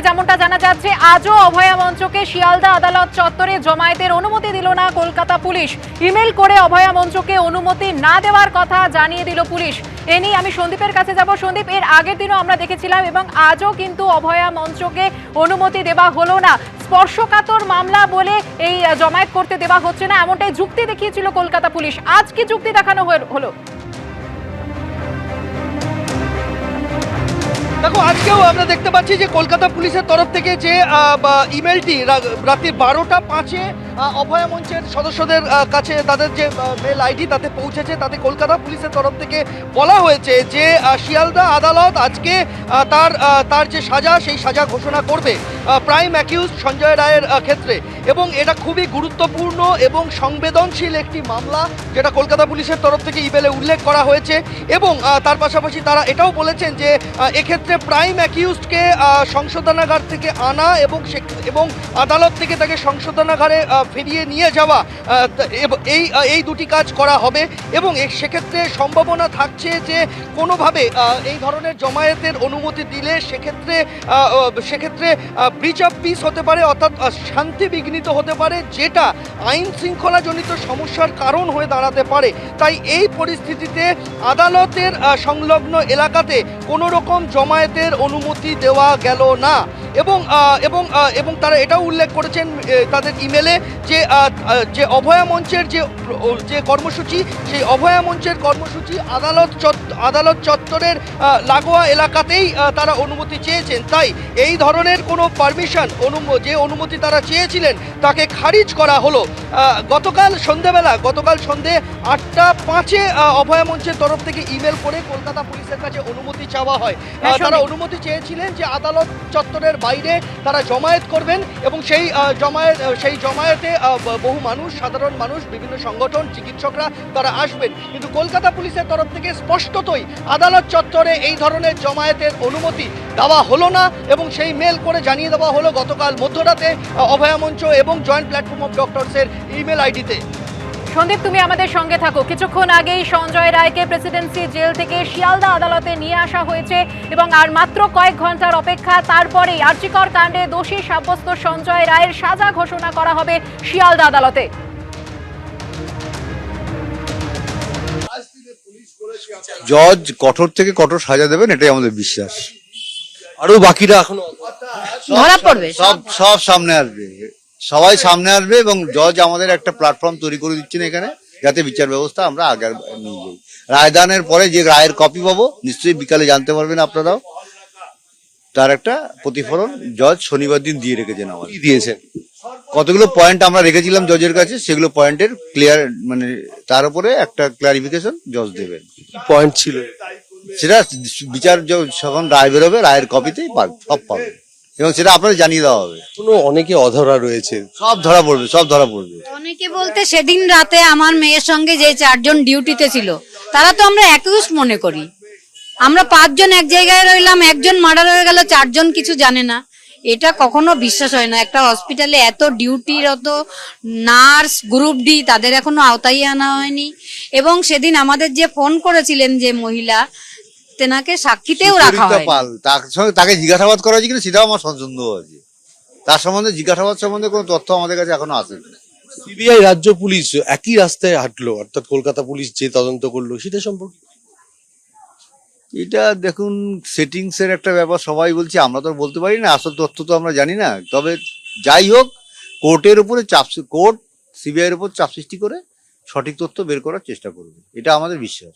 যেমনটা জানা যাচ্ছে, আজও অভয়া মঞ্চকে শিয়ালদা আদালত চত্বরে জমায়েতের অনুমতি দিল না কলকাতা পুলিশ। ইমেল করে অভয়া মঞ্চকে অনুমতি না দেওয়ার কথা জানিয়ে দিল পুলিশ। এ নিয়ে আমি সন্দীপের কাছে যাব। সন্দীপ, এর আগের দিনও আমরা দেখেছিলাম এবং আজও কিন্তু অভয়া মঞ্চকে অনুমতি দেওয়া হলো না। স্পর্শকাতর মামলা বলে এই জমায়েত করতে দেওয়া হচ্ছে না, এমনটাই যুক্তি দেখিয়েছিল কলকাতা পুলিশ। আজ কি যুক্তি দেখানো হলো? দেখো, আজকেও আমরা দেখতে পাচ্ছি যে কলকাতা পুলিশের তরফ থেকে যে ইমেলটি রাত্রি 12:05 অভয়া মঞ্চের সদস্যদের কাছে তাদের যে মেল আইডি তাতে পৌঁছেছে, তাতে কলকাতা পুলিশের তরফ থেকে বলা হয়েছে যে শিয়ালদা আদালত আজকে তার যে সাজা সেই সাজা ঘোষণা করবে প্রাইম অ্যাকিউজ সঞ্জয় রায়ের ক্ষেত্রে। এবং এটা খুবই গুরুত্বপূর্ণ এবং সংবেদনশীল একটি মামলা, যেটা কলকাতা পুলিশের তরফ থেকে ইমেলে উল্লেখ করা হয়েছে। এবং তার পাশাপাশি তারা এটাও বলেছেন যে এক্ষেত্রে প্রাইম অ্যাকিউজকে সংশোধনাগার থেকে আনা এবং আদালত থেকে তাকে সংশোধনাগারে ফিরিয়ে নিয়ে যাওয়া, এই দুটি কাজ করা হবে। এবং সেক্ষেত্রে সম্ভাবনা থাকছে যে কোনোভাবে এই ধরনের জমায়েতের অনুমতি দিলে সেক্ষেত্রে ব্রিচ অফ পিস হতে পারে, অর্থাৎ শান্তি বিঘ্নিত হতে পারে, যেটা আইন শৃঙ্খলাজনিত সমস্যার কারণ হয়ে দাঁড়াতে পারে। তাই এই পরিস্থিতিতে আদালতের সংলগ্ন এলাকাতে কোনো রকম জমায়েতের অনুমতি দেওয়া গেল না। এবং তারা এটাও উল্লেখ করেছেন তাদের ইমেলে যে অভয়া মঞ্চের যে কর্মসূচি, সেই অভয়া মঞ্চের কর্মসূচি আদালত চত্বরের লাগোয়া এলাকাতেই তারা অনুমতি চেয়েছেন। তাই এই ধরনের কোনো পারমিশন যে অনুমতি তারা চেয়েছিলেন তাকে খারিজ করা হলো। গতকাল সন্ধে 8:05 অভয়া মঞ্চের তরফ থেকে ইমেল করে কলকাতা পুলিশের কাছে অনুমতি চাওয়া হয়। তারা অনুমতি চেয়েছিলেন যে আদালত চত্বরের বাইরে তারা জমায়েত করবেন এবং সেই জমায়েতে বহু মানুষ, সাধারণ মানুষ, বিভিন্ন সংগঠন, চিকিৎসকরা তারা আসবেন। কিন্তু কলকাতা পুলিশের তরফ থেকে স্পষ্টতই আদালত চত্বরে এই ধরনের জমায়েতের অনুমতি দেওয়া হলো না এবং সেই মেল করে জানিয়ে দেওয়া হলো গতকাল মধ্যরাতে অভয়া মঞ্চ এবং জয়েন্ট প্ল্যাটফর্ম অফ ডক্টরসের ইমেল আইডিতে। সন্দীপ, তুমি আমাদের সঙ্গে থাকো। কিছুক্ষণ আগেই সঞ্জয় রায়কে প্রেসিডেন্সি জেল থেকে শিয়ালদা আদালতে নিয়ে আসা হয়েছে এবং আর মাত্র কয়েক ঘন্টার অপেক্ষা, তারপরেই আরজিকর কাণ্ডে দোষী সাব্যস্ত সঞ্জয় রায়ের সাজা ঘোষণা করা হবে শিয়ালদা আদালতে। জজ কঠোর থেকে কঠোর সাজা দেবেন, এটাই আমাদের বিশ্বাস। আরো বাকিরা এখনো ধরা পড়বে, সব সামনে আসবে, সবাই সামনে আসবে এবং জজ আমাদের একটা প্ল্যাটফর্ম তৈরি করে দিচ্ছেন এখানে, যাতে বিচার ব্যবস্থা আমরা আগে নিয়ে যাই। রায়দানের পরে যে রায়ের কপি পাবো নিশ্চয়ই বিকালে জানতে পারবেন আপনারাও, তার একটা প্রতিফলন জজ শনিবার দিন দিয়ে রেখেছেন। আমাদের দিয়েছেন কতগুলো পয়েন্ট আমরা রেখেছিলাম জজের কাছে, সেগুলো পয়েন্টের ক্লিয়ার, মানে তার উপরে একটা ক্লারিফিকেশন জজ দেবেন। পয়েন্ট ছিল সেটা বিচার যখন রায় বেরোবে রায়ের কপিতেই সব পাবে এবং সেটা আপনাদের জানিয়ে দেওয়া হবে। অনেকে অধরা রয়েছে, সব ধরা পড়বে। অনেকে বলতে সেদিন রাতে আমার মেয়ের সঙ্গে যে 4 জন ডিউটিতে ছিল তারা তো আমরা অ্যাকিউজড মনে করি। আমরা 5 জন এক জায়গায় রইলাম, একজন মার্ডার হয়ে গেল, 4 জন কিছু জানে না। এটা কখনো বিশ্বাস হয় না। একটা হসপিটালে এত ডিউটিরত নার্স, গ্রুপ ডি, তাদের এখনো আওতায় আনা হয়নি। এবং সেদিন আমাদের যে ফোন করেছিলেন যে মহিলা, তেনাকে সাক্ষীতেও রাখা হয়। তাকে জিজ্ঞাসাবাদ করা হয়েছে কিনা সেটাও আমার সন্দেহ আছে। তার সম্বন্ধে জিজ্ঞাসাবাদ সম্বন্ধে কোনো তথ্য আমাদের কাছে এখনো আসেনি। সিবিআই, রাজ্য পুলিশ একই রাস্তায় হাঁটলো, অর্থাৎ কলকাতা পুলিশ যে তদন্ত করলো সেটা সম্পর্কে এটা দেখুন, সেটিংস এর একটা ব্যাপার, সবাই বলছে, আমরা তো বলতে পারি না, আসল তথ্য তো আমরা জানি না। তবে যাই হোক, কোর্টের উপরে কোর্ট সিবিআই এর উপর চাপ সৃষ্টি করে সঠিক তথ্য বের করার চেষ্টা করবে, এটা আমাদের বিশ্বাস।